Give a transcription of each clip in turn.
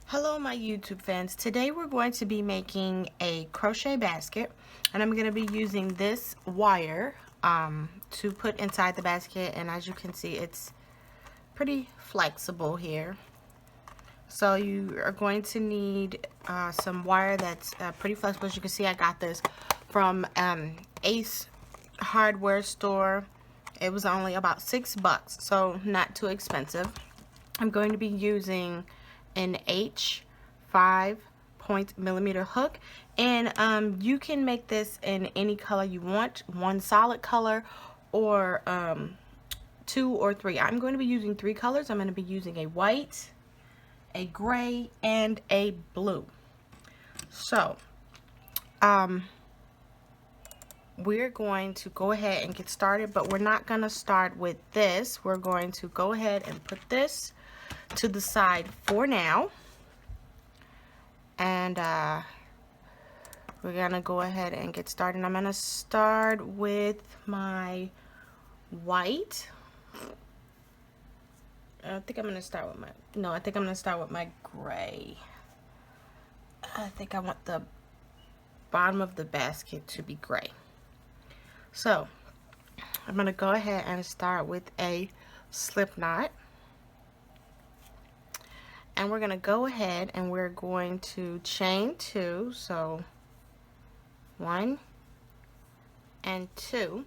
Hello my YouTube fans. Today we're going to be making a crochet basket, and I'm going to be using this wire to put inside the basket, and as you can see it's pretty flexible here. So you are going to need some wire that's pretty flexible. As you can see, I got this from Ace hardware store. It was only about $6, so not too expensive. I'm going to be using an H5.mm hook, and you can make this in any color you want, one solid color or two or three. I'm going to be using three colors. I'm going to be using a white, a gray, and a blue. So we're going to go ahead and get started, but we're not going to start with this. We're going to go ahead and put this to the side for now, and we're gonna go ahead and get started. I'm gonna start with my white. I think I'm gonna start with I think I'm gonna start with my gray. I think I want the bottom of the basket to be gray. So I'm gonna go ahead and start with a slip knot. And we're going to go ahead and we're going to chain two, so 1 and 2,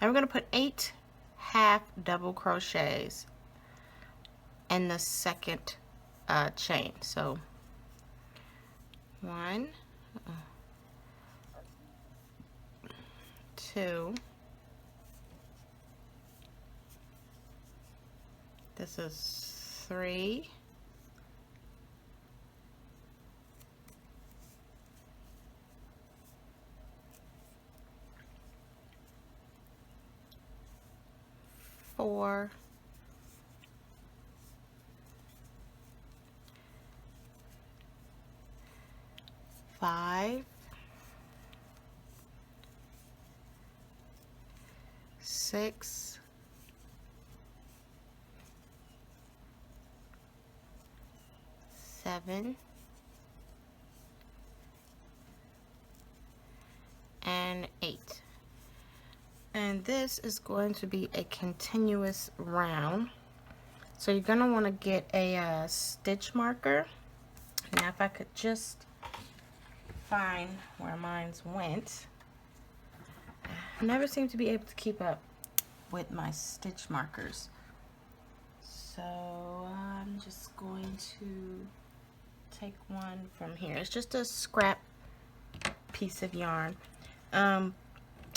and we're going to put 8 half double crochets in the second chain. So 1, 2, this is 3, 4, 5, 6, 7, and 8. And this is going to be a continuous round. So you're going to want to get a stitch marker. Now if I could just find where mine's went. I never seem to be able to keep up with my stitch markers. So I'm just going to take one from here. It's just a scrap piece of yarn.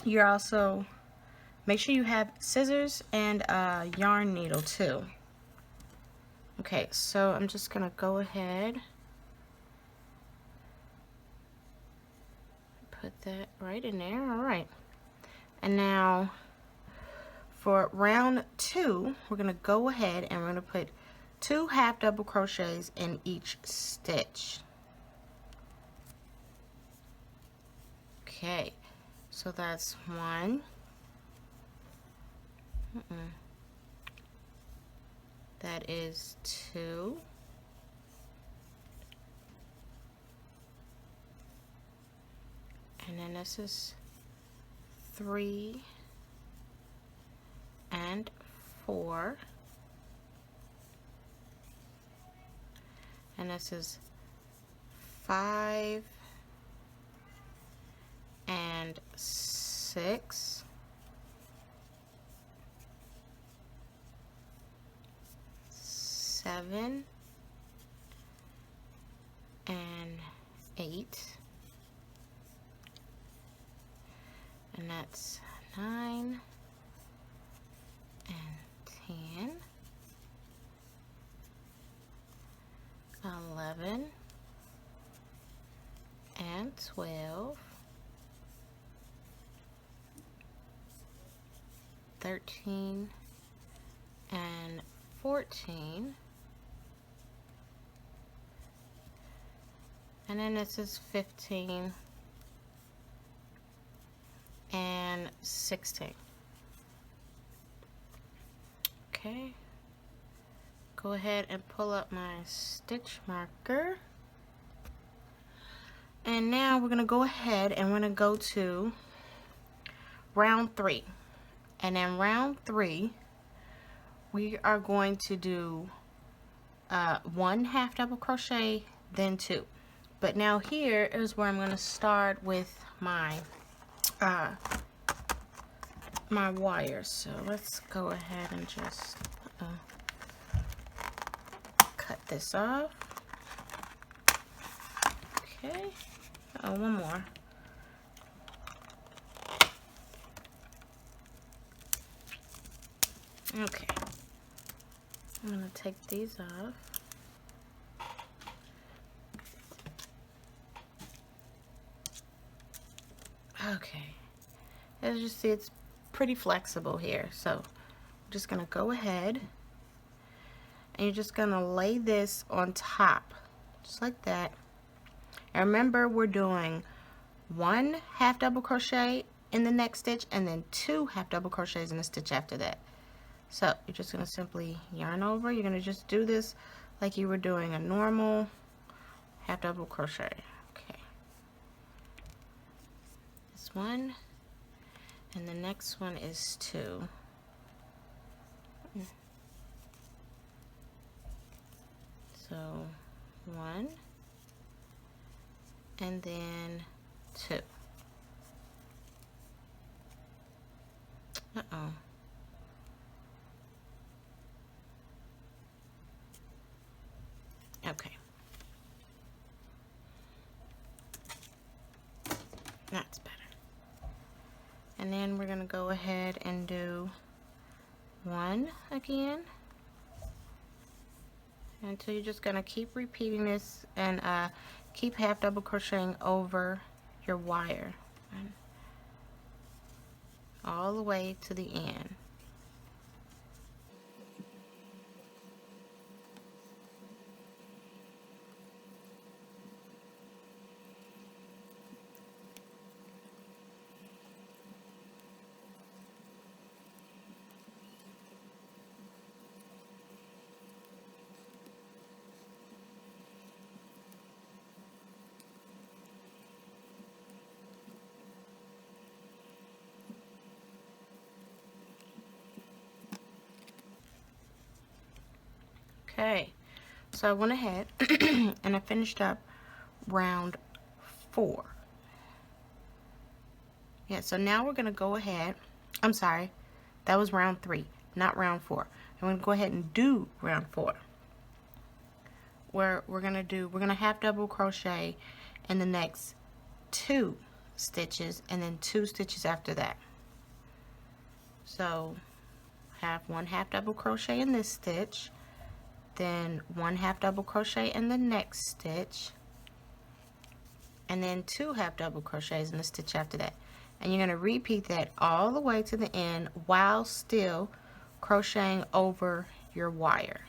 You're also, make sure you have scissors and a yarn needle too. Okay, so I'm just gonna go ahead, put that right in there. All right, and now for round 2, we're gonna go ahead and we're gonna put 2 half double crochets in each stitch. Okay, so that's 1. That is 2. And then this is 3 and 4. And this is 5 and 6. 7 and 8, and that's 9 and 10, 11 and 12, 13 and 14, and then this is 15 and 16. Okay, go ahead and pull up my stitch marker. And now we're going to go ahead and we're going to go to round 3. And in round 3, we are going to do 1 half double crochet, then 2. But now here is where I'm going to start with my my wires. So let's go ahead and just cut this off. Okay. Oh, one more. Okay. I'm going to take these off. Okay. As you see, it's pretty flexible here. So I'm just going to go ahead and you're just going to lay this on top, just like that. And remember, we're doing 1 half double crochet in the next stitch and then 2 half double crochets in the stitch after that. So you're just going to simply yarn over. You're going to just do this like you were doing a normal half double crochet. Okay. This one, and the next one is 2. So 1 and then 2. Uh-oh. Okay. That's better. And then we're going to go ahead and do 1 again. And so you're just going to keep repeating this and keep half double crocheting over your wire all the way to the end. Okay, so I went ahead and I finished up round 4. Yeah, so now we're going to go ahead, I'm sorry, that was round 3, not round 4. I'm going to go ahead and do round 4. Where we're going to half double crochet in the next 2 stitches and then 2 stitches after that. So have 1 half double crochet in this stitch, then 1 half double crochet in the next stitch, and then 2 half double crochets in the stitch after that. And you're going to repeat that all the way to the end while still crocheting over your wire.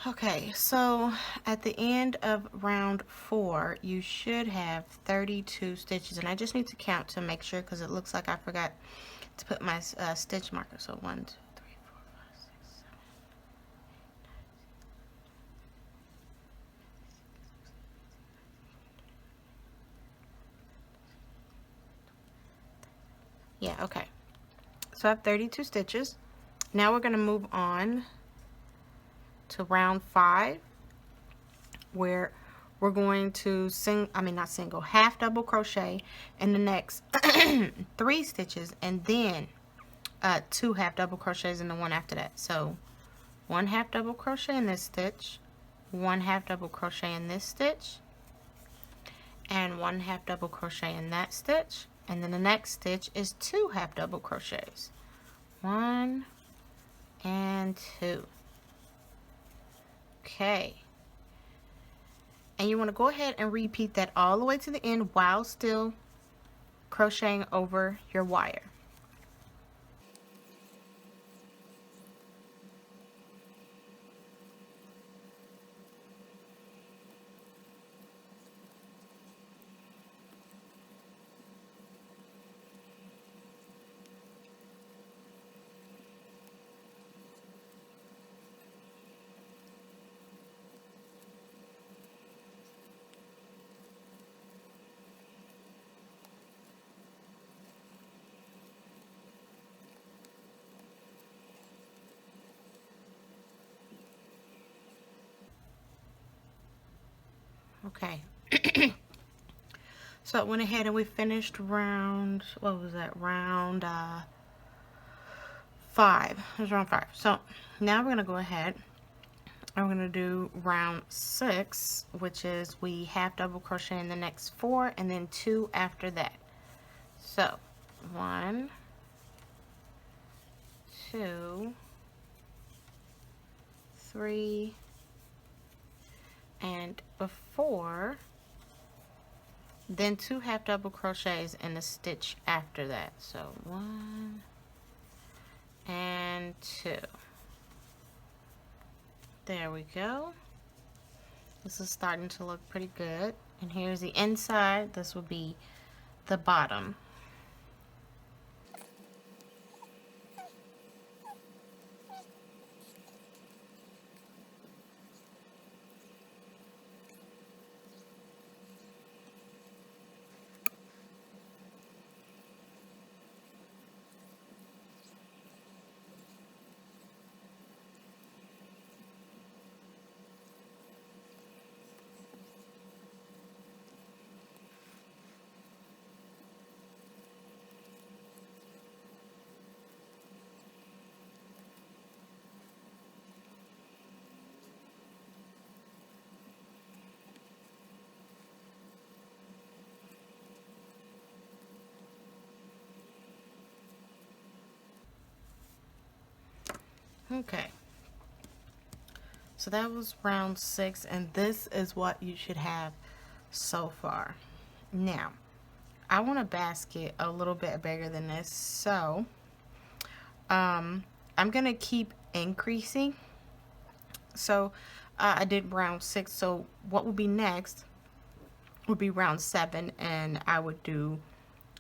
Okay, so at the end of round 4, you should have 32 stitches, and I just need to count to make sure because it looks like I forgot to put my stitch marker. So 1, 2, 3, 4, 5, 6, 7. Yeah, okay. So I have 32 stitches. Now we're going to move on to round 5, where we're going to half double crochet in the next 3 stitches, and then 2 half double crochets in the one after that. So 1 half double crochet in this stitch, 1 half double crochet in this stitch, and 1 half double crochet in that stitch, and then the next stitch is 2 half double crochets, 1 and 2. Okay, and you want to go ahead and repeat that all the way to the end while still crocheting over your wire. Okay. So I went ahead and we finished round, what was that, round 5. It was round 5. So now we're going to go ahead and we're going to do round 6, which is we half double crochet in the next 4 and then 2 after that. So 1, 2, 3, and before, then 2 half double crochets in the stitch after that. So 1 and 2. There we go. This is starting to look pretty good. And here's the inside. This will be the bottom. Okay, so that was round 6, and this is what you should have so far. Now, I want a basket a little bit bigger than this, so I'm gonna keep increasing. So I did round 6, so what would be next would be round 7, and I would do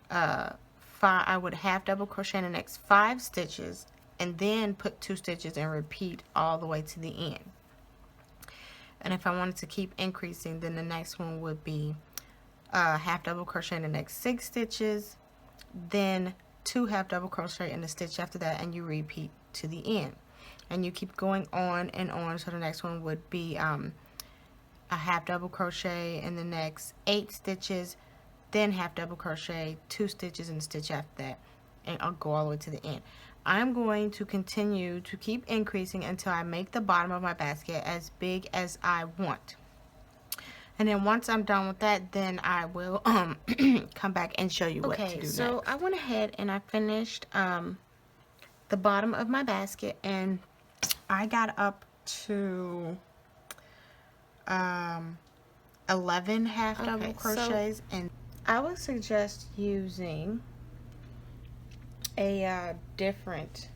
5. I would half double crochet in the next 5 stitches and then put 2 stitches and repeat all the way to the end. And if I wanted to keep increasing, then the next one would be half double crochet in the next 6 stitches, then 2 half double crochet in the stitch after that, and you repeat to the end. And you keep going on and on. So the next one would be a half double crochet in the next 8 stitches, then half double crochet, 2 stitches in the stitch after that, and I'll go all the way to the end. I'm going to continue to keep increasing until I make the bottom of my basket as big as I want. And then once I'm done with that, then I will come back and show you what to do next. So I went ahead and I finished the bottom of my basket, and I got up to 11 half double crochets, and I would suggest using a different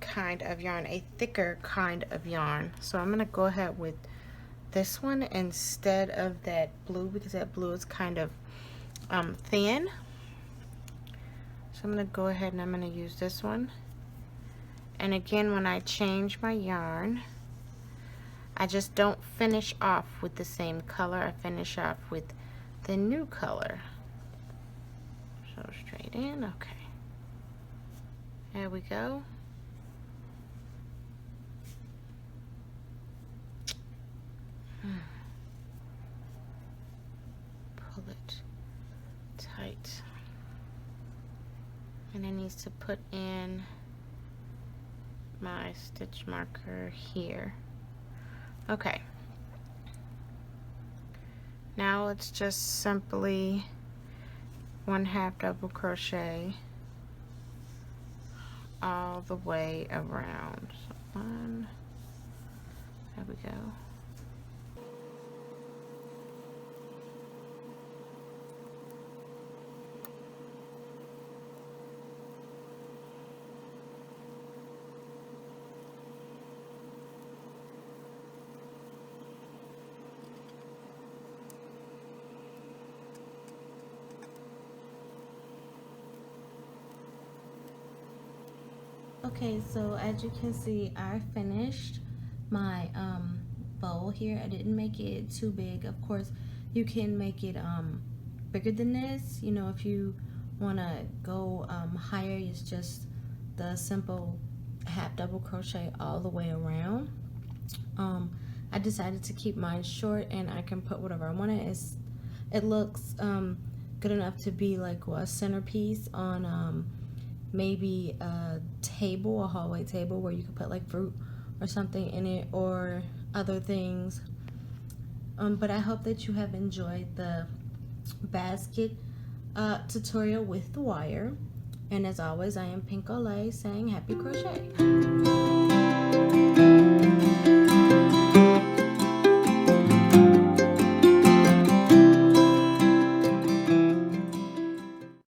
kind of yarn, a thicker kind of yarn. So I'm gonna go ahead with this one instead of that blue, because that blue is kind of thin. So I'm gonna go ahead and I'm gonna use this one. And again, when I change my yarn, I just don't finish off with the same color. I finish off with the new color. So straight in, okay. There we go. pull it tight. And I need to put in my stitch marker here. Okay. Now let's just simply 1/2 double crochet all the way around. So one, there we go. Okay, so as you can see, I finished my bowl here. I didn't make it too big. Of course, you can make it bigger than this. You know, if you want to go higher, it's just the simple 1/2 double crochet all the way around. I decided to keep mine short, and I can put whatever I want. It looks good enough to be like a centerpiece on maybe a table, a hallway table, where you could put like fruit or something in it, or other things. But I hope that you have enjoyed the basket tutorial with the wire. And as always, I am Pink Olay saying happy crochet.